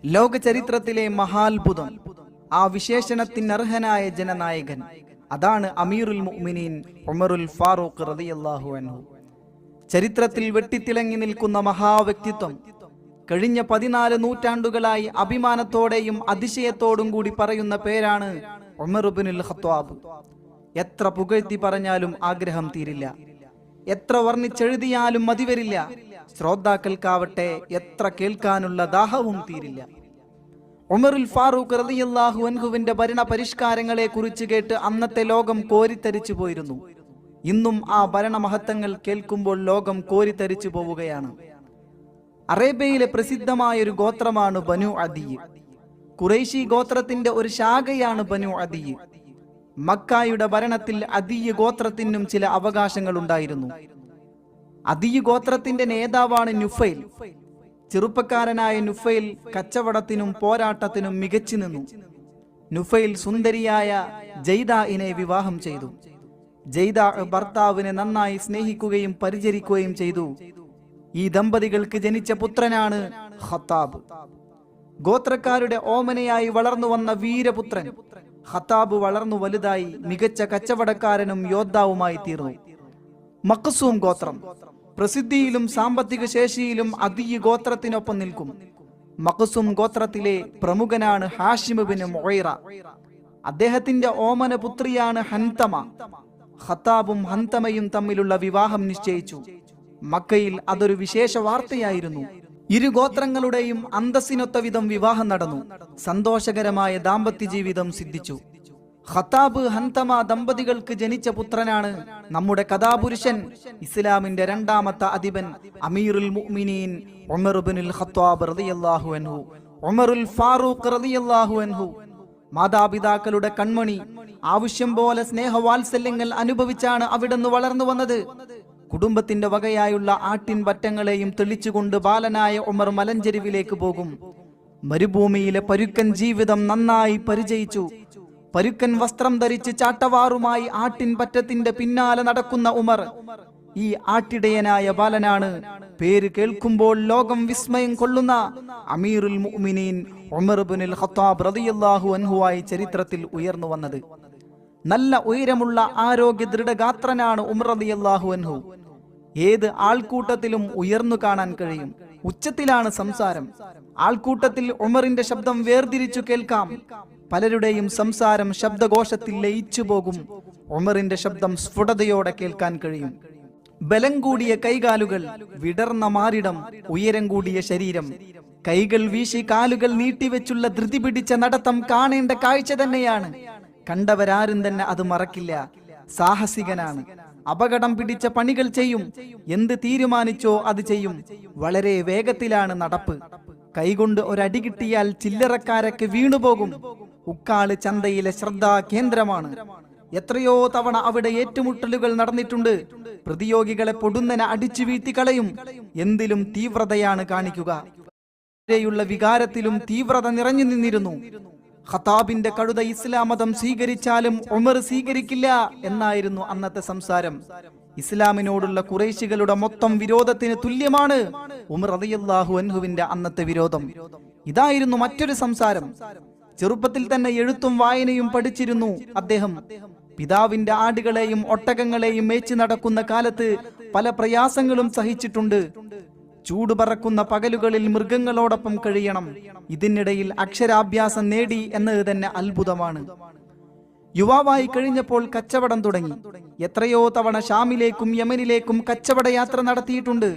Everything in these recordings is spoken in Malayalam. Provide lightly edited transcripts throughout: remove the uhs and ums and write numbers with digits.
ലോക ചരിത്രത്തിലെ മഹാത്ഭുതം, ആ വിശേഷണത്തിനർഹനായ ജനനായകൻ, അതാണ് അമീറുൽ മുഅ്മിനീൻ ഉമറുൽ ഫാറൂഖ് റളിയല്ലാഹു അൻഹു. ചരിത്രത്തിൽ വെട്ടിത്തിളങ്ങി നിൽക്കുന്ന മഹാവ്യക്തിത്വം. കഴിഞ്ഞ 14 നൂറ്റാണ്ടുകളായി അഭിമാനത്തോടെയും അതിശയത്തോടും കൂടി പറയുന്ന പേരാണ് ഉമർ ഇബ്നുൽ ഖത്താബ്. എത്ര പുകഴ്ത്തി പറഞ്ഞാലും ആഗ്രഹം തീരില്ല, എത്ര വർണ്ണിച്ചെഴുതിയാലും മതിവരില്ല. ശ്രോതാക്കൾക്കാവട്ടെ എത്ര കേൾക്കാനുള്ള ദാഹവും തീരില്ല. ഉമറുൽ ഫാറൂഖ് റളിയല്ലാഹു അൻഹുവിന്റെ ഭരണ പരിഷ്കാരങ്ങളെ കുറിച്ച് കേട്ട് അന്നത്തെ ലോകം കോരിത്തരിച്ചു പോയിരുന്നു. ഇന്നും ആ ഭരണമഹത്വങ്ങൾ കേൾക്കുമ്പോൾ ലോകം കോരിത്തരിച്ചു പോവുകയാണ്. അറേബ്യയിലെ പ്രസിദ്ധമായൊരു ഗോത്രമാണ് ബനു അദി. ഖുറൈശി ഗോത്രത്തിന്റെ ഒരു ശാഖയാണ് ബനു അദി. മക്കായുടെ ഭരണത്തിൽ അദി ഗോത്രത്തിനും ചില അവകാശങ്ങൾ ഉണ്ടായിരുന്നു. അദി ഗോത്രത്തിന്റെ നേതാവാണ് നുഫൈൽ. ചെറുപ്പക്കാരനായ നുഫൈൽ കച്ചവടത്തിനും പോരാട്ടത്തിനും മികച്ചു നിന്നു. നുഫൈൽ സുന്ദരിയായ ജയ്ദാഇനെ വിവാഹം ചെയ്തു. ജയ്ദ ഭർത്താവിനെ നന്നായി സ്നേഹിക്കുകയും പരിചരിക്കുകയും ചെയ്തു. ഈ ദമ്പതികൾക്ക് ജനിച്ച പുത്രനാണ് ഖത്താബ്. ഗോത്രക്കാരുടെ ഓമനയായി വളർന്നു വന്ന വീരപുത്രൻ ഖത്താബ് വളർന്നു വലുതായി മികച്ച കച്ചവടക്കാരനും യോദ്ധാവുമായി തീർന്നു. മഖ്സൂം ഗോത്രം പ്രസിദ്ധിയിലും സാമ്പത്തിക ശേഷിയിലും അദി ഗോത്രത്തിനൊപ്പം നിൽക്കും. മഖ്സൂം ഗോത്രത്തിലെ പ്രമുഖനാണ് ഹാഷിം ഇബ്നു മുഗീറ. അദ്ദേഹത്തിന്റെ ഓമന പുത്രിയാണ് ഹന്തമ. ഖത്താബും ഹന്തമയും തമ്മിലുള്ള വിവാഹം നിശ്ചയിച്ചു. മക്കയിൽ അതൊരു വിശേഷ വാർത്തയായിരുന്നു. ഇരു ഗോത്രങ്ങളുടെയും അന്തസ്സിനൊത്ത വിധം വിവാഹം നടന്നു. സന്തോഷകരമായ ദാമ്പത്യ ജീവിതം സിദ്ധിച്ചു. ഖത്താബ് ഹന്തമ ദമ്പതികൾക്ക് ജനിച്ച പുത്രനാണ് നമ്മുടെ കഥാപുരുഷൻ, ഇസ്ലാമിന്റെ രണ്ടാമത്തെ അധിപൻ അമീറുൽ മുഅ്മിനീൻ ഉമർ ഇബ്നുൽ ഖത്താബ് റളിയല്ലാഹു അൻഹു, ഉമറുൽ ഫാറൂഖ് റളിയല്ലാഹു അൻഹു. മാതാപിതാക്കളുടെ കൺമണി. ആവശ്യം പോലെ സ്നേഹവാത്സല്യങ്ങൾ അനുഭവിച്ചാണ് അവിടുന്ന് വളർന്നു വന്നത്. കുടുംബത്തിന്റെ വകയായുള്ള ആട്ടിൻ പറ്റങ്ങളെയും തെളിച്ചുകൊണ്ട് ബാലനായ ഉമർ മലഞ്ചെരുവിലേക്ക് പോകും. മരുഭൂമിയിലെ പരുക്കൻ ജീവിതം നന്നായി പരിചയിച്ചു. പരുക്കൻ വസ്ത്രം ധരിച്ച് ചാട്ടവാറുമായി ആട്ടിൻ പറ്റത്തിന്റെ പിന്നാലെ നടക്കുന്ന ഉമർ ഈ ആട്ടിടയനായ ബാലനാണ് പേര് കേൾക്കുമ്പോൾ ലോകം വിസ്മയം കൊള്ളുന്ന അമീറുൽ മുഅ്മിനീൻ ഉമർ ഇബ്നുൽ ഖത്താബ് റളിയല്ലാഹു അൻഹുവായി ചരിത്രത്തിൽ ഉയർന്നു വന്നത്. നല്ല ഉയരമുള്ള ആരോഗ്യ ദൃഢഗാത്രനാണ് ഉമർ റളിയല്ലാഹു അൻഹു. ഏത് ആൾക്കൂട്ടത്തിലും ഉയർന്നു കാണാൻ കഴിയും. ഉച്ചത്തിലാണ് സംസാരം. ആൾക്കൂട്ടത്തിൽ ഉമറിന്റെ ശബ്ദം വേർതിരിച്ചു കേൾക്കാം. പലരുടെയും സംസാരം ശബ്ദകോശത്തിൽ ലയിച്ചു പോകും. ഉമറിന്റെ ശബ്ദം സ്ഫുടതയോടെ കേൾക്കാൻ കഴിയും. ബലം കൂടിയ കൈകാലുകൾ, വിടർന്ന മാറിടം, ഉയരം കൂടിയ ശരീരം, കൈകൾ വീശി കാലുകൾ നീട്ടിവെച്ചുള്ള ധൃതി പിടിച്ച നടത്തം കാണേണ്ട കാഴ്ച തന്നെയാണ്. കണ്ടവരാരും തന്നെ അത് മറക്കില്ല. സാഹസികനാണ്. അപകടം പിടിച്ച പണികൾ ചെയ്യും. എന്ത് തീരുമാനിച്ചോ അത് ചെയ്യും. വളരെ വേഗത്തിലാണ് നടപ്പ്. കൈകൊണ്ട് ഒരടി കിട്ടിയാൽ ചില്ലറക്കാരൊക്കെ വീണുപോകും. ഉക്കാള് ചന്തയിലെ ശ്രദ്ധാ കേന്ദ്രമാണ്. എത്രയോ തവണ അവിടെ ഏറ്റുമുട്ടലുകൾ നടന്നിട്ടുണ്ട്. പ്രതിയോഗികളെ പൊടുന്നനെ അടിച്ചു വീഴ്ത്തി കളയും. എന്തിലും തീവ്രതയാണ് കാണിക്കുക. വികാരത്തിലും തീവ്രത നിറഞ്ഞു നിന്നിരുന്നു. ഖത്താബിന്റെ കഴുത ഇസ്ലാം മതം സ്വീകരിച്ചാലും ഉമർ സ്വീകരിക്കില്ല എന്നായിരുന്നു അന്നത്തെ സംസാരം. ഇസ്ലാമിനോടുള്ള ഖുറൈശികളുടെ മൊത്തം വിരോധത്തിന് തുല്യമാണ് ഉമർ റളിയല്ലാഹു അൻഹുവിന്റെ അന്നത്തെ വിരോധം. ഇതായിരുന്നു മറ്റൊരു സംസാരം. ചെറുപ്പത്തിൽ തന്നെ എഴുത്തും വായനയും പഠിച്ചിരുന്നു അദ്ദേഹം. പിതാവിന്റെ ആടുകളെയും ഒട്ടകങ്ങളെയും മേച്ചു നടക്കുന്ന കാലത്ത് പല പ്രയാസങ്ങളും സഹിച്ചിട്ടുണ്ട്. ചൂട് പറക്കുന്ന പകലുകളിൽ മൃഗങ്ങളോടൊപ്പം കഴിയണം. ഇതിനിടയിൽ അക്ഷരാഭ്യാസം നേടി എന്നത് തന്നെ അത്ഭുതമാണ്. യുവാവായി കഴിഞ്ഞപ്പോൾ കച്ചവടം തുടങ്ങി. എത്രയോ തവണ ഷാമിലേക്കും യമനിലേക്കും കച്ചവട യാത്ര നടത്തിയിട്ടുണ്ട്.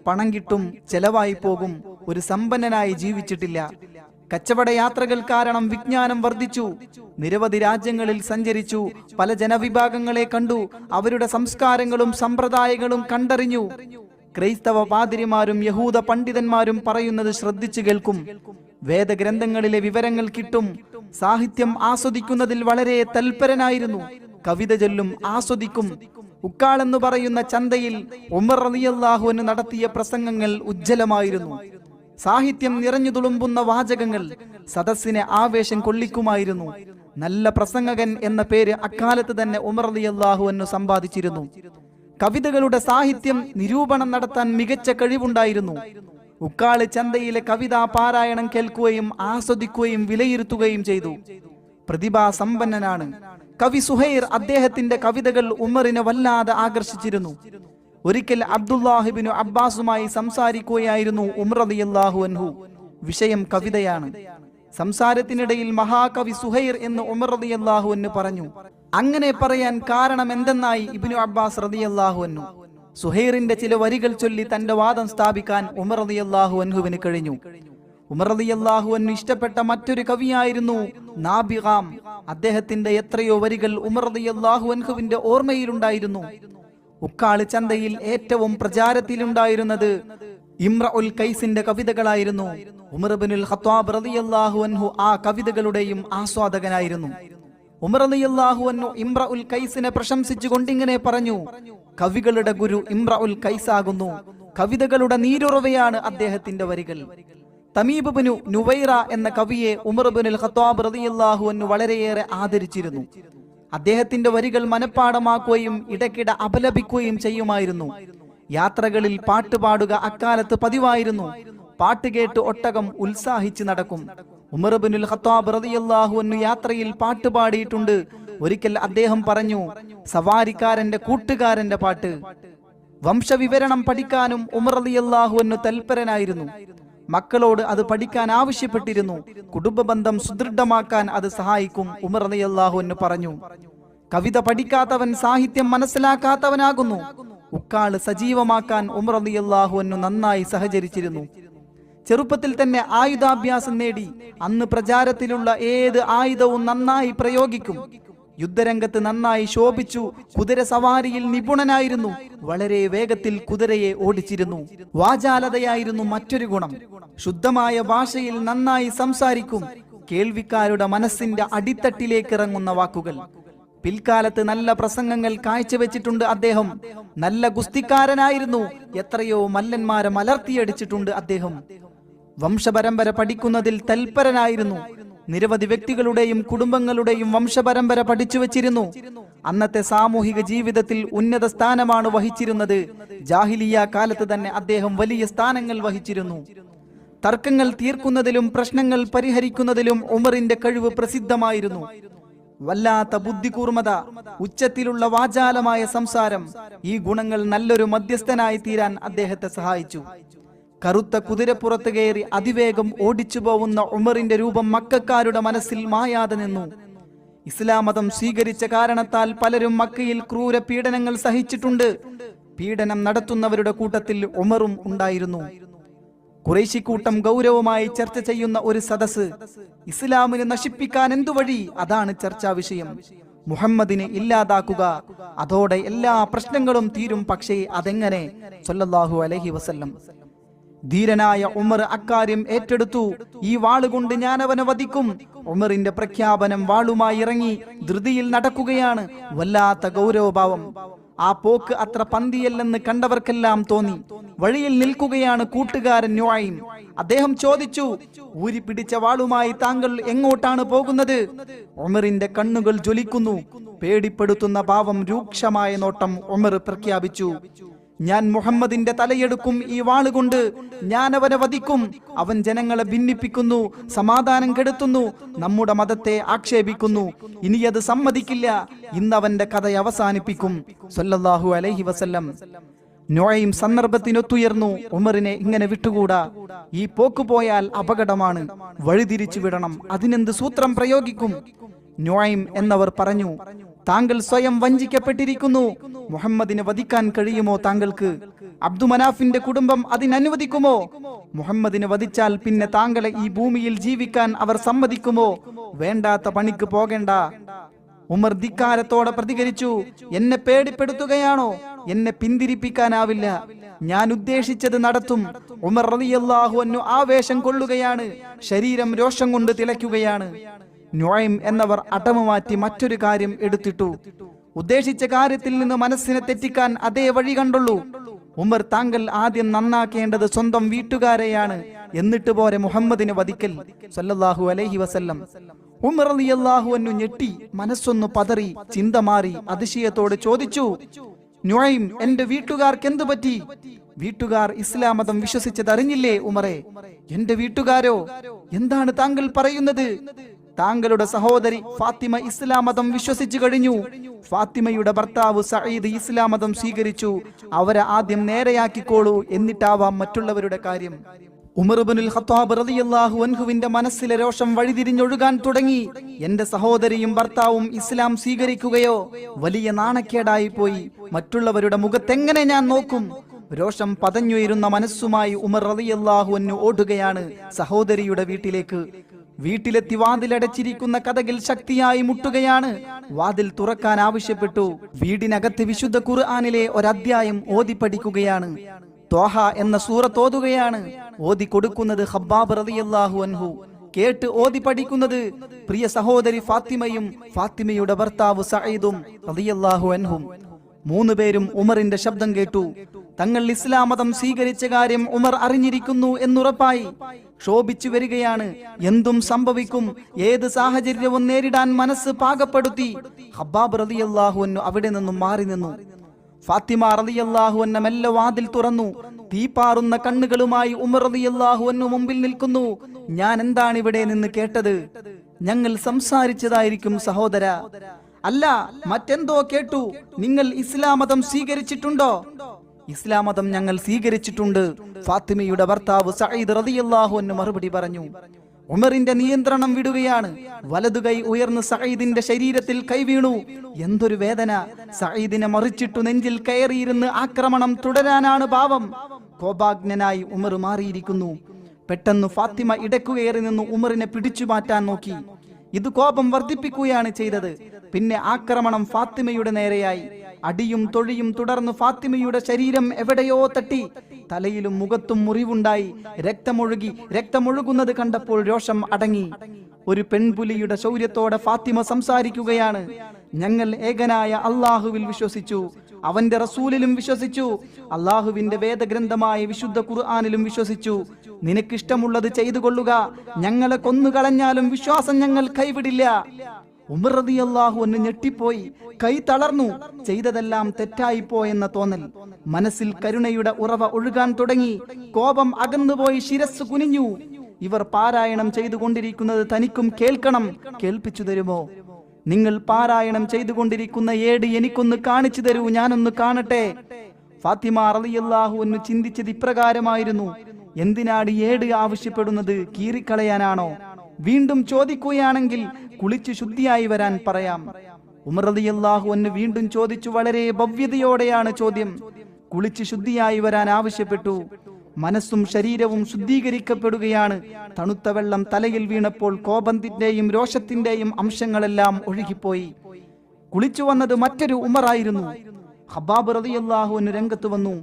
പണം കിട്ടും, ചെലവായി പോകും. ഒരു സമ്പന്നനായി ജീവിച്ചിട്ടില്ല. കച്ചവട യാത്രകൾ കാരണം വിജ്ഞാനം വർദ്ധിച്ചു. നിരവധി രാജ്യങ്ങളിൽ സഞ്ചരിച്ചു. പല ജനവിഭാഗങ്ങളെ കണ്ടു. അവരുടെ സംസ്കാരങ്ങളും സമ്പ്രദായങ്ങളും കണ്ടറിഞ്ഞു. ക്രൈസ്തവ പാതിരിമാരും യഹൂദ പണ്ഡിതന്മാരും പറയുന്നത് ശ്രദ്ധിച്ചു കേൾക്കും. വേദഗ്രന്ഥങ്ങളിലെ വിവരങ്ങൾ കിട്ടും. സാഹിത്യം ആസ്വദിക്കുന്നതിൽ വളരെ തൽപരനായിരുന്നു. കവിത ചൊല്ലും, ആസ്വദിക്കും. ഉക്കാളെന്ന് പറയുന്ന ചന്തയിൽ ഉമർ റളിയല്ലാഹു അൻഹു നടത്തിയ പ്രസംഗങ്ങൾ ഉജ്ജ്വലമായിരുന്നു. സാഹിത്യം നിറഞ്ഞു തുളുമ്പുന്ന വാചകങ്ങൾ സദസ്സിനെ ആവേശം കൊള്ളിക്കുമായിരുന്നു. നല്ല പ്രസംഗകൻ എന്ന പേര് അക്കാലത്ത് തന്നെ ഉമർ റളിയല്ലാഹു അൻഹു സമ്പാദിച്ചിരുന്നു. കവിതകളുടെ സാഹിത്യം നിരൂപണം നടത്താൻ മികച്ച കഴിവുണ്ടായിരുന്നു. ഉക്കാള് ചന്തയിലെ കവിതാ പാരായണം കേൾക്കുകയും ആസ്വദിക്കുകയും വിലയിരുത്തുകയും ചെയ്തു. പ്രതിഭാസമ്പന്നനാണ്. കവി സുഹൈർ അദ്ദേഹത്തിന്റെ കവിതകൾ ഉമറിനെ വല്ലാതെ ആകർഷിച്ചിരുന്നു. ഒരിക്കൽ അബ്ദുല്ലാഹിബ്നു അബ്ബാസുമായി സംസാരിക്കുകയായിരുന്നു ഉമർ റളിയല്ലാഹു അൻഹു. വിഷയം കവിതയാണ്. സംസാരത്തിനിടയിൽ മഹാകവി സുഹൈർ എന്ന് ഉമർ റളിയല്ലാഹു അൻഹു പറഞ്ഞു. അങ്ങനെ പറയാൻ കാരണം എന്തെന്നായി ഇബ്നു അബ്ബാസ് റളിയല്ലാഹു അൻഹു. സുഹൈറിന്റെ ചില വരികൾ ചൊല്ലി തന്റെ വാദം സ്ഥാപിക്കാൻ ഉമർ റളിയല്ലാഹു അൻഹുവിന് കഴിഞ്ഞു. ഉമർ റളിയല്ലാഹു അൻഹു ഇഷ്ടപ്പെട്ട മറ്റൊരു കവിയായിരുന്നു നാബിഗാം. അദ്ദേഹത്തിന്റെ എത്രയോ വരികൾ ഉമർ റളിയല്ലാഹു അൻഹുവിന്റെ ഓർമ്മയിലുണ്ടായിരുന്നു. ഉക്കാള് ചന്തയിൽ ഏറ്റവും പ്രചാരത്തിലുണ്ടായിരുന്നത് ഇംറഉൽ ഖൈസിന്റെ കവിതകളായിരുന്നു. ഉമർ ഇബ്നുൽ ഖത്താബ് റളിയല്ലാഹു അൻഹു ആ കവിതകളുടെയും ആസ്വാദകനായിരുന്നു. ഉമർ റളിയല്ലാഹു അൻഹു ഇംറഉൽ ഖൈസിനെ പ്രശംസിച്ചുകൊണ്ട് ഇങ്ങനെ പറഞ്ഞു: കവികളുടെ ഗുരു ഇംറഉൽ ഖൈസ് ആകുന്നു. കവിതകളുടെ നീരുറവയാണ് അദ്ദേഹത്തിന്റെ വരികൾ. തമീബ് ഇബ്നു നുവൈറ എന്ന കവിയെ ഉമർ ഇബ്നുൽ ഖത്താബ് റളിയല്ലാഹു അൻഹു വളരെയേറെ ആദരിച്ചിരുന്നു. അദ്ദേഹത്തിന്റെ വരികൾ മനഃപ്പാടമാക്കുകയും ഇടയ്ക്കിടെ അപലപിക്കുകയും ചെയ്യുമായിരുന്നു. യാത്രകളിൽ പാട്ടുപാടുക അക്കാലത്ത് പതിവായിരുന്നു. പാട്ട് കേട്ട് ഒട്ടകം ഉത്സാഹിച്ച് നടക്കും. ഉമർ ഇബ്നുൽ ഖത്താബ് റളിയല്ലാഹു അൻഹു യാത്രയിൽ പാട്ട് പാടിയിട്ടുണ്ട്. ഒരിക്കൽ അദ്ദേഹം പറഞ്ഞു: സവാരിക്കാരന്റെ കൂട്ടുകാരന്റെ പാട്ട്. വംശവിവരണം പഠിക്കാനും ഉമർ റളിയല്ലാഹു അൻഹു തൽപരനായിരുന്നു. മക്കളോട് അത് പഠിക്കാൻ ആവശ്യപ്പെട്ടിരുന്നു. കുടുംബ ബന്ധം സുദൃഢമാക്കാൻ അത് സഹായിക്കും. ഉമർ റളിയല്ലാഹു അൻഹു പറഞ്ഞു: കവിത പഠിക്കാത്തവൻ സാഹിത്യം മനസ്സിലാക്കാത്തവനാകുന്നു. ഉക്കാള് സജീവമാക്കാൻ ഉമർ റളിയല്ലാഹു അൻഹു നന്നായി സഹകരിച്ചിരുന്നു. ചെറുപ്പത്തിൽ തന്നെ ആയുധാഭ്യാസം നേടി അന്ന് പ്രചാരത്തിലുള്ള ഏത് ആയുധവും നന്നായി പ്രയോഗിക്കും. യുദ്ധരംഗത്ത് നന്നായി ശോഭിച്ചു. കുതിര സവാരിയിൽ നിപുണനായിരുന്നു. വളരെ വേഗത്തിൽ കുതിരയെ ഓടിച്ചിരുന്നു. വാചാലതയായിരുന്നു മറ്റൊരു ഗുണം. ശുദ്ധമായ ഭാഷയിൽ നന്നായി സംസാരിക്കും. കേൾവിക്കാരുടെ മനസ്സിന്റെ അടിത്തട്ടിലേക്ക് ഇറങ്ങുന്ന വാക്കുകൾ. പിൽക്കാലത്ത് നല്ല പ്രസംഗങ്ങൾ കാഴ്ചവെച്ചിട്ടുണ്ട് അദ്ദേഹം. നല്ല ഗുസ്തിക്കാരനായിരുന്നു. എത്രയോ മല്ലന്മാരെ മലർത്തിയടിച്ചിട്ടുണ്ട് അദ്ദേഹം. വംശപരമ്പര പഠിക്കുന്നതിൽ തൽപരനായിരുന്നു. നിരവധി വ്യക്തികളുടെയും കുടുംബങ്ങളുടെയും വംശപരമ്പര പഠിച്ചു വച്ചിരുന്നു. അന്നത്തെ സാമൂഹിക ജീവിതത്തിൽ ഉന്നത സ്ഥാനമാണ് വഹിച്ചിരുന്നത്. ജാഹിലിയ കാലത്ത് തന്നെ അദ്ദേഹം വലിയ സ്ഥാനങ്ങൾ വഹിച്ചിരുന്നു. തർക്കങ്ങൾ തീർക്കുന്നതിലും പ്രശ്നങ്ങൾ പരിഹരിക്കുന്നതിലും ഉമറിന്റെ കഴിവ് പ്രസിദ്ധമായിരുന്നു. വല്ലാത്ത ബുദ്ധികൂർമ്മത, ഉച്ചത്തിലുള്ള വാചാലമായ സംസാരം, ഈ ഗുണങ്ങൾ നല്ലൊരു മധ്യസ്ഥനായി തീരാൻ അദ്ദേഹത്തെ സഹായിച്ചു. കറുത്ത കുതിരപ്പുറത്ത് കയറി അതിവേഗം ഓടിച്ചു പോകുന്ന ഉമറിന്റെ രൂപം മക്കക്കാരുടെ മനസ്സിൽ മായാതെ നിന്നു. ഇസ്ലാം മതം സ്വീകരിച്ച കാരണത്താൽ പലരും മക്കയിൽ ക്രൂര പീഡനങ്ങൾ സഹിച്ചിട്ടുണ്ട്. പീഡനം നടത്തുന്നവരുടെ കൂട്ടത്തിൽ ഉമറും ഉണ്ടായിരുന്നു. ഖുറൈശി കൂട്ടം ഗൗരവമായി ചർച്ച ചെയ്യുന്ന ഒരു സദസ്. ഇസ്ലാമിനെ നശിപ്പിക്കാൻ എന്തു വഴി? അതാണ് ചർച്ചാ വിഷയം. മുഹമ്മദിനെ ഇല്ലാതാക്കുക, അതോടെ എല്ലാ പ്രശ്നങ്ങളും തീരും. പക്ഷേ അതെങ്ങനെ? സല്ലല്ലാഹു അലൈഹി വസല്ലം. ധീരനായ ഉമർ അക്കാര്യം ഏറ്റെടുത്തു. ഈ വാളുകൊണ്ട് ഞാൻ അവനെ വധിക്കും. ഉമറിന്റെ പ്രഖ്യാപനം വാളുമായി ഇറങ്ങി ധൃതിയിൽ നടക്കുകയാണ്. വല്ലാത്ത ഗൗരവഭാവം. ആ പോക്ക് അത്ര പന്തിയല്ലെന്ന് കണ്ടവർക്കെല്ലാം തോന്നി. വഴിയിൽ നിൽക്കുകയാണ് കൂട്ടുകാരൻ നുഐം. അദ്ദേഹം ചോദിച്ചു: ഊരി പിടിച്ച വാളുമായി താങ്കൾ എങ്ങോട്ടാണ് പോകുന്നത്? ഉമറിന്റെ കണ്ണുകൾ ജ്വലിക്കുന്നു. പേടിപ്പെടുത്തുന്ന ഭാവം, രൂക്ഷമായ നോട്ടം. ഉമർ പ്രഖ്യാപിച്ചു: ഞാൻ മുഹമ്മദിന്റെ തലയെടുക്കും. ഈ വാളുകൊണ്ട് ഞാൻ അവനെ വധിക്കും. അവൻ ജനങ്ങളെ ഭിന്നിപ്പിക്കുന്നു, സമാധാനം കെടുത്തുന്നു, നമ്മുടെ മതത്തെ ആക്ഷേപിക്കുന്നു. ഇനി അത് സമ്മതിക്കില്ല. ഇന്ന് അവന്റെ കഥ അവസാനിപ്പിക്കും. സല്ലല്ലാഹു അലൈഹി വസല്ലം. നുഐം സന്ദർഭത്തിനൊത്തുയർന്നു. ഉമറിനെ ഇങ്ങനെ വിട്ടുകൂടാ. ഈ പോക്ക് പോയാൽ അപകടമാണ്. വഴിതിരിച്ചു വിടണം. അതിനെന്ത് സൂത്രം പ്രയോഗിക്കും? നുഐം എന്നവർ പറഞ്ഞു: താങ്കൾ സ്വയം വഞ്ചിക്കപ്പെട്ടിരിക്കുന്നു. മുഹമ്മദിനെ വധിക്കാൻ കഴിയുമോ താങ്കൾക്ക്? അബ്ദുമനാഫിന്റെ കുടുംബം അതിനനുവദിക്കുമോ? മുഹമ്മദിനെ വധിച്ചാൽ പിന്നെ താങ്കളെ ഈ ഭൂമിയിൽ ജീവിക്കാൻ അവർ സമ്മതിക്കുമോ? വേണ്ടാത്ത പണിക്ക് പോകേണ്ട. ഉമർ ധിക്കാരത്തോടെ പ്രതികരിച്ചു: എന്നെ പേടിപ്പെടുത്തുകയാണോ? എന്നെ പിന്തിരിപ്പിക്കാനാവില്ല. ഞാൻ ഉദ്ദേശിച്ചത് നടത്തും. ഉമർ റളിയല്ലാഹു അൻഹു ആവേശം കൊള്ളുകയാണ്. ശരീരം രോഷം കൊണ്ട് തിളയ്ക്കുകയാണ്. നുഐം എന്നവർ അടമുമാറ്റി മറ്റൊരു കാര്യം എടുത്തിട്ടു. ഉദ്ദേശിച്ച കാര്യത്തിൽ നിന്ന് മനസ്സിനെ തെറ്റിക്കാൻ അതേ വഴി കണ്ടുള്ളൂ. ഉമർ, താങ്കൾ ആദ്യം നന്നാക്കേണ്ടത് സ്വന്തം വീട്ടുകാരെയാണ്. എന്നിട്ട് പോരെ മുഹമ്മദിനെ വധിക്കൽ. സല്ലല്ലാഹു അലൈഹി വസല്ലം. ഉമർ റളിയല്ലാഹു അൻഹു ഞെട്ടി. മനസ്സൊന്നു പതറി. ചിന്ത മാറി. അതിശയത്തോടെ ചോദിച്ചു: നുഐം, എന്റെ വീട്ടുകാർക്ക് എന്തു പറ്റി? വീട്ടുകാർ ഇസ്ലാം മതം വിശ്വസിച്ചതറിഞ്ഞില്ലേ ഉമറെ? എന്റെ വീട്ടുകാരോ? എന്താണ് താങ്കൾ പറയുന്നത്? താങ്കളുടെ സഹോദരി ഫാത്തിമ ഇസ്ലാം മതം വിശ്വസിച്ചു കഴിഞ്ഞു. ഫാത്തിമയുടെ ഭർത്താവ് സഈദ് ഇസ്ലാം മതം സ്വീകരിച്ചു. അവരെ ആദ്യം നേരെയാക്കിക്കോളൂ, എന്നിട്ടാവാം മറ്റുള്ളവരുടെ കാര്യം. ഉമർ ഇബ്നുൽ ഖത്താബ് റളിയല്ലാഹു അൻഹുവിന്റെ മനസ്സിലെ രോഷം വഴിതിരിഞ്ഞൊഴുകാൻ തുടങ്ങി. എന്റെ സഹോദരിയും ഭർത്താവും ഇസ്ലാം സ്വീകരിക്കുകയോ? വലിയ നാണക്കേടായി പോയി. മറ്റുള്ളവരുടെ മുഖത്തെങ്ങനെ ഞാൻ നോക്കും? രോഷം പതഞ്ഞുയരുന്ന മനസ്സുമായി ഉമർ റളിയല്ലാഹു അൻഹു ഓടുകയാണ് സഹോദരിയുടെ വീട്ടിലേക്ക്. വീട്ടിലെത്തി വാതിലടച്ചിരിക്കുന്ന കതകിൽ ശക്തിയായി മുട്ടുകയാണ്. വാതിൽ തുറക്കാൻ ആവശ്യപ്പെട്ടു. വീടിനകത്ത് വിശുദ്ധ ഖുർആനിലെ ഒരധ്യായം ഓതി പഠിക്കുകയാണ്. ത്വാഹ എന്ന സൂറത്ത് ഓതുകയാണ്. ഓതി കൊടുക്കുന്നത് ഖബ്ബാബ് റളിയല്ലാഹു അൻഹു. കേട്ട് ഓതി പഠിക്കുന്നത് പ്രിയ സഹോദരി ഫാത്തിമയും ഫാത്തിമയുടെ ഭർത്താവ് സഈദും റളിയല്ലാഹു അൻഹും. മൂന്നുപേരും ഉമറിന്റെ ശബ്ദം കേട്ടു. തങ്ങൾ ഇസ്ലാം മതം സ്വീകരിച്ച കാര്യം ഉമർ അറിഞ്ഞിരിക്കുന്നു എന്നുറപ്പായി. ക്ഷോഭിച്ചു വരികയാണ്. എന്തും സംഭവിക്കും, ഏത് സാഹചര്യവും നേരിടാൻ മനസ്സ് പാകപ്പെടുത്തി. ഖബ്ബാബ് റളിയല്ലാഹു അൻഹു അവിടെ നിന്നും മാറി നിന്നു. ഫാത്തിമ റളിയല്ലാഹു അൻഹ മെല്ലെ വാതിൽ തുറന്നു. തീപാറുന്ന കണ്ണുകളുമായി ഉമർ റളിയല്ലാഹു അൻഹു മുമ്പിൽ നിൽക്കുന്നു. ഞാൻ എന്താണ് ഇവിടെ നിന്ന് കേട്ടത്? ഞങ്ങൾ സംസാരിച്ചതായിരിക്കും സഹോദര. അല്ല, മറ്റെന്തോ കേട്ടു. നിങ്ങൾ ഇസ്ലാം മതം സ്വീകരിച്ചിട്ടുണ്ടോ? ഇസ്ലാം മതം ഞങ്ങൾ സ്വീകരിച്ചിട്ടുണ്ട്, ഫാത്തിമയുടെ ഭർത്താവ് സഈദ് റളിയല്ലാഹു അൻഹു മറുപടി പറഞ്ഞു. ഉമറിന്റെ നിയന്ത്രണം വിടുകയാണ്. വലതുകൈ ഉയർന്ന് സഈദിന്റെ ശരീരത്തിൽ കൈവീണു. എന്തൊരു വേദന! സഈദിനെ മറിച്ചിട്ടു നെഞ്ചിൽ കയറിയിരുന്ന് ആക്രമണം തുടരാനാണ് ഭാവം. കോപാഗ്നനായി ഉമർ മാറിയിരിക്കുന്നു. പെട്ടെന്ന് ഫാത്തിമ ഇടക്കുകയറി നിന്ന് ഉമറിനെ പിടിച്ചു മാറ്റാൻ നോക്കി. ഇത് കോപം വർദ്ധിപ്പിക്കുകയാണ് ചെയ്തത്. പിന്നെ ആക്രമണം ഫാത്തിമയുടെ നേരെയായി. അടിയും തൊഴിയും തുടർന്ന് ഫാത്തിമയുടെ ശരീരം എവിടെയോ തട്ടി. തലയിലും മുഖത്തും മുറിവുണ്ടായി. രക്തമൊഴുകുന്നത് കണ്ടപ്പോൾ രോഷം അടങ്ങി. ഒരു പെൺപുലിയുടെ ശൗര്യത്തോടെ ഫാത്തിമ സംസാരിക്കുകയാണ്. ഞങ്ങൾ ഏകനായ അള്ളാഹുവിൽ വിശ്വസിച്ചു, അവന്റെ റസൂലിലും വിശ്വസിച്ചു, അള്ളാഹുവിന്റെ വേദഗ്രന്ഥമായ വിശുദ്ധ ഖുർആനിലും വിശ്വസിച്ചു. നിനക്കിഷ്ടമുള്ളത് ചെയ്തു കൊള്ളുക, ഞങ്ങളെ കൊന്നുകളഞ്ഞാലും വിശ്വാസം ഞങ്ങൾ കൈവിടില്ല. ഉമർ റളിയല്ലാഹു അൻഹു ഞെട്ടിപ്പോയി. കൈ തളർന്നു. ചെയ്തതെല്ലാം തെറ്റായിപ്പോയെന്ന തോന്നൽ. മനസ്സിൽ കരുണയുടെ ഉറവ ഒഴുകാൻ തുടങ്ങി. കോപം അകന്നുപോയി ശിരസ് കുനിഞ്ഞു. ഇവർ പാരായണം ചെയ്തുകൊണ്ടിരിക്കുന്നത് തനിക്കും കേൾക്കണം. കേൾപ്പിച്ചു തരുമോ? നിങ്ങൾ പാരായണം ചെയ്തുകൊണ്ടിരിക്കുന്ന ഏട് എനിക്കൊന്ന് കാണിച്ചു തരൂ, ഞാനൊന്ന് കാണട്ടെ. ഫാത്തിമ റളിയല്ലാഹു അൻഹു ചിന്തിച്ചത് ഇപ്രകാരമായിരുന്നു. എന്തിനാണ് ഏട് ആവശ്യപ്പെടുന്നത്? കീറിക്കളയാനാണോ? വീണ്ടും ചോദിക്കുകയാണെങ്കിൽ കുളിച്ച് ശുദ്ധിയായി വരാൻ പറയാം. ഉമർ റളിയല്ലാഹു അൻഹു വീണ്ടും ചോദിച്ചു. വളരെ ഭവ്യതയോടെയാണ് ചോദ്യം. കുളിച്ച് ശുദ്ധിയായി വരാൻ ആവശ്യപ്പെട്ടു. മനസ്സും ശരീരവും ശുദ്ധീകരിക്കപ്പെടുകയാണ്. തണുത്ത വെള്ളം തലയിൽ വീണപ്പോൾ കോപത്തിന്റെയും രോഷത്തിന്റെയും അംശങ്ങളെല്ലാം ഒഴുകിപ്പോയി. കുളിച്ചു വന്നത് മറ്റൊരു ഉമറായിരുന്നു. ഖബ്ബാബ് റളിയല്ലാഹു അൻഹു രംഗത്ത് വന്നു.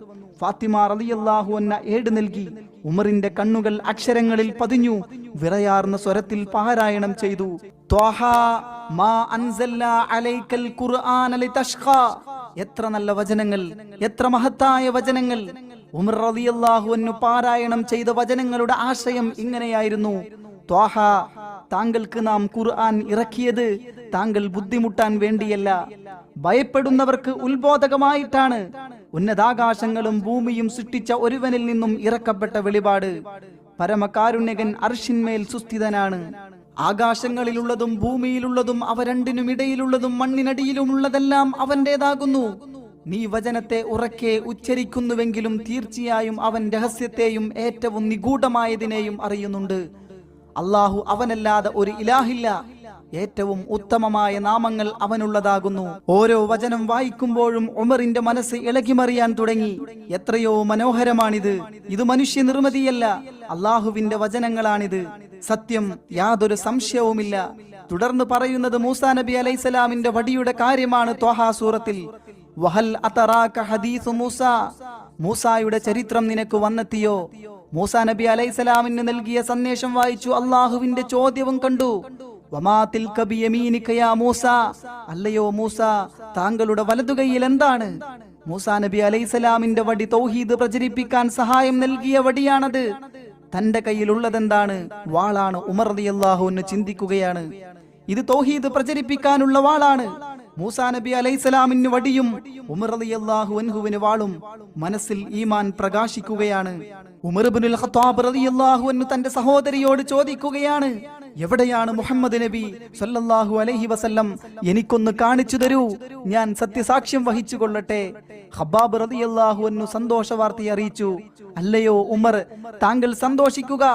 ഫാത്തിമ റളിയല്ലാഹു അൻഹ ഏട് നൽകി. ഉമറിന്റെ കണ്ണുകൾ അക്ഷരങ്ങളിൽ പതിഞ്ഞു. വിറയാർന്ന സ്വരത്തിൽ പാരായണം ചെയ്തു. ത്വാഹ മാ അൻസൽനാ അലൈക്കൽ ഖുർആന ലിതഷ്ഖാ. എത്ര നല്ല വചനങ്ങൾ, എത്ര മഹത്തായ വചനങ്ങൾ! ഉമർ റളിയല്ലാഹു അൻഹു പാരായണം ചെയ്ത വചനങ്ങളുടെ ആശയം ഇങ്ങനെയായിരുന്നു. ത്വാഹ, താങ്കൾക്ക് നാം ഖുർആൻ ഇറക്കിയത് താങ്കൾ ബുദ്ധിമുട്ടാൻ വേണ്ടിയല്ല, ഭയപ്പെടുന്നവർക്ക് ഉത്ബോധകമായിട്ടാണ്. ഉന്നതാകാശങ്ങളും ഭൂമിയും സൃഷ്ടിച്ച ഒരുവനിൽ നിന്നും ഇറക്കപ്പെട്ട വെളിപാട്. പരമകാരുണ്യകൻ അർശിന്മേൽ സുസ്ഥിതനാണ്. ആകാശങ്ങളിലുള്ളതും ഭൂമിയിലുള്ളതും അവ രണ്ടിനും ഇടയിലുള്ളതും മണ്ണിനടിയിലുമുള്ളതെല്ലാം അവന്റേതാകുന്നു. നീ വചനത്തെ ഉറക്കെ ഉച്ചരിക്കുന്നുവെങ്കിലും തീർച്ചയായും അവൻ രഹസ്യത്തെയും ഏറ്റവും നിഗൂഢമായതിനെയും അറിയുന്നുണ്ട്. അള്ളാഹു അവനല്ലാതെ ഒരു ഇലാഹില്ല. ഏറ്റവും ഉത്തമമായ നാമങ്ങൾ അവനുള്ളതാകുന്നു. ഓരോ വചനം വായിക്കുമ്പോഴും ഉമറിന്റെ മനസ്സ് ഇളകിമറിയാൻ തുടങ്ങി. എത്രയോ മനോഹരമാണിത്! ഇത് മനുഷ്യ നിർമ്മിതിയല്ല, അള്ളാഹുവിന്റെ വചനങ്ങളാണിത്. സത്യം, യാതൊരു സംശയവുമില്ല. തുടർന്ന് പറയുന്നത് മൂസാ നബി അലൈഹിസ്സലാമിന്റെ വടിയുടെ കാര്യമാണ്. ത്വാഹാ സൂറത്തിൽ വഹൽ അതറാക ഹദീസു മൂസ. മൂസായുടെ ചരിത്രം നിനക്ക് വന്നെത്തിയോ? മൂസാ നബി അലൈഹിസ്സലാമിന് നൽകിയ സന്ദേശം വായിച്ചു. അള്ളാഹുവിന്റെ ചോദ്യവും കണ്ടു. വമാ തിൽക ബിയമീനിക യാ മൂസ. അല്ലയോ മൂസ, താങ്കളുടെ വലതുകൈയിൽ എന്താണ്? മൂസാ നബി അലൈഹിസ്സലാമിന്റെ വടി തൗഹീദ് പ്രചരിപ്പിക്കാൻ സഹായം നൽകിയ വടിയാണത്. തന്റെ കയ്യിലുള്ളതെന്താണ്? വാളാണ്. ഉമർ റളിയല്ലാഹു അൻഹു ചിന്തിക്കുകയാണ്. ഇത് തൗഹീദ് പ്രചരിപ്പിക്കാനുള്ള വാളാണ്. മൂസാ നബി അലൈഹിസ്സലാമിന് വടിയും ഉമർ റളിയല്ലാഹു അൻഹുവിന് വാളും. മനസ്സിൽ ഈമാൻ പ്രകാശിക്കുകയാണ്. ഉമർ ഇബ്നുൽ ഖത്താബ് റളിയല്ലാഹു അൻഹു തന്റെ സഹോദരിയോട് ചോദിക്കുകയാണ്, എവിടെയാണ് മുഹമ്മദ് നബി സല്ലല്ലാഹു അലൈഹി വസല്ലം? എനിക്കൊന്ന് കാണിച്ചു തരൂ, ഞാൻ സത്യസാക്ഷ്യം വഹിച്ചു കൊള്ളട്ടെ. ഖബ്ബാബ് റളിയല്ലാഹു അൻഹു സന്തോഷ വാർത്ത അറിയിച്ചു, അല്ലയോ ഉമർ, താങ്കൾ സന്തോഷിക്കുക.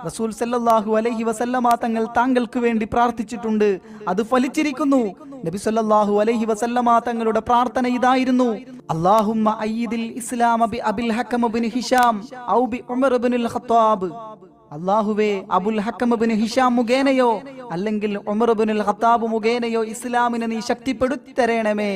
റസൂൽ സല്ലല്ലാഹു അലൈഹി വസല്ലമ തങ്ങൾ താങ്കൾക്ക് വേണ്ടി പ്രാർത്ഥിച്ചിട്ടുണ്ട്, അത് ഫലിച്ചിരിക്കുന്നു. നബി സല്ലല്ലാഹു അലൈഹി വസല്ലമ തങ്ങളുടെ പ്രാർത്ഥന ഇതായിരുന്നു, അല്ലാഹുമ്മ അയ്യിദിൽ ഇസ്ലാമ ബി അബിൽ ഹക്കം ഇബ്നു ഹിശാം ഔ ബി ഉമർ ഇബ്നുൽ ഖത്താബ്. അല്ലാഹുവേ, അബുൽ ഹക്കം ഇബ്നു ഹിശാം മുഖേനയോ അല്ലെങ്കിൽ ഉമർ ഇബ്നുൽ ഖത്താബ് മുഖേനയോ ഇസ്ലാമിനെ നീ ശക്തിപ്പെടുത്തി തരണമേ.